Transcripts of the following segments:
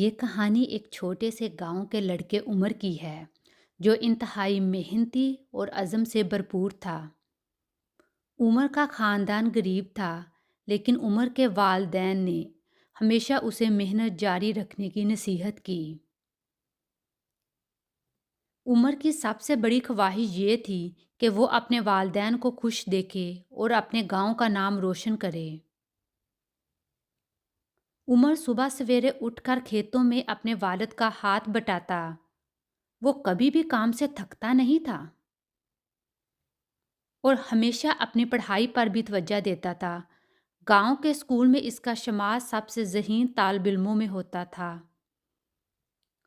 یہ کہانی ایک چھوٹے سے گاؤں کے لڑکے عمر کی ہے جو انتہائی محنتی اور عزم سے بھرپور تھا۔ عمر کا خاندان غریب تھا، لیکن عمر کے والدین نے ہمیشہ اسے محنت جاری رکھنے کی نصیحت کی۔ عمر کی سب سے بڑی خواہش یہ تھی کہ وہ اپنے والدین کو خوش دیکھے اور اپنے گاؤں کا نام روشن کرے۔ عمر صبح سویرے اٹھ کر کھیتوں میں اپنے والد کا ہاتھ بٹاتا۔ وہ کبھی بھی کام سے تھکتا نہیں تھا اور ہمیشہ اپنی پڑھائی پر بھی توجہ دیتا تھا۔ گاؤں کے اسکول میں اس کا شمار سب سے ذہین طالب علموں میں ہوتا تھا،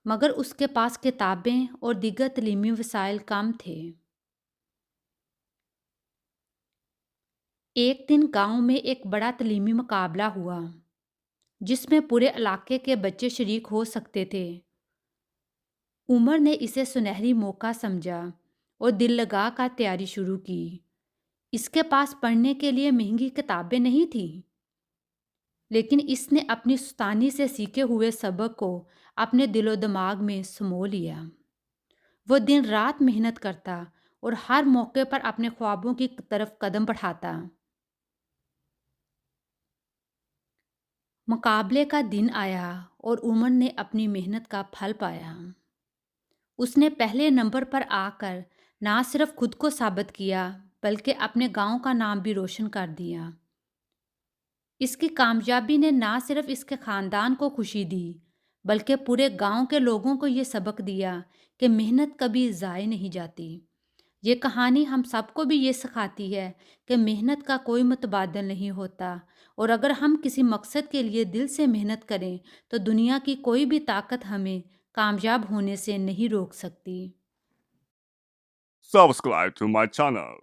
مگر اس کے پاس کتابیں اور دیگر تعلیمی وسائل کم تھے۔ ایک دن گاؤں میں ایک بڑا تعلیمی مقابلہ ہوا جس میں پورے علاقے کے بچے شریک ہو سکتے تھے۔ عمر نے اسے سنہری موقع سمجھا اور دل لگا کر تیاری شروع کی۔ اس کے پاس پڑھنے کے لیے مہنگی کتابیں نہیں تھیں، لیکن اس نے اپنی سستانی سے سیکھے ہوئے سبق کو اپنے دل و دماغ میں سمو لیا۔ وہ دن رات محنت کرتا اور ہر موقع پر اپنے خوابوں کی طرف قدم بڑھاتا۔ مقابلے کا دن آیا اور عمر نے اپنی محنت کا پھل پایا۔ اس نے پہلے نمبر پر آ کر نہ صرف خود کو ثابت کیا بلکہ اپنے گاؤں کا نام بھی روشن کر دیا۔ اس کی کامیابی نے نہ صرف اس کے خاندان کو خوشی دی بلکہ پورے گاؤں کے لوگوں کو یہ سبق دیا کہ محنت کبھی ضائع نہیں جاتی۔ یہ کہانی ہم سب کو بھی یہ سکھاتی ہے کہ محنت کا کوئی متبادل نہیں ہوتا، اور اگر ہم کسی مقصد کے لیے دل سے محنت کریں تو دنیا کی کوئی بھی طاقت ہمیں کامیاب ہونے سے نہیں روک سکتی۔ Subscribe to my channel.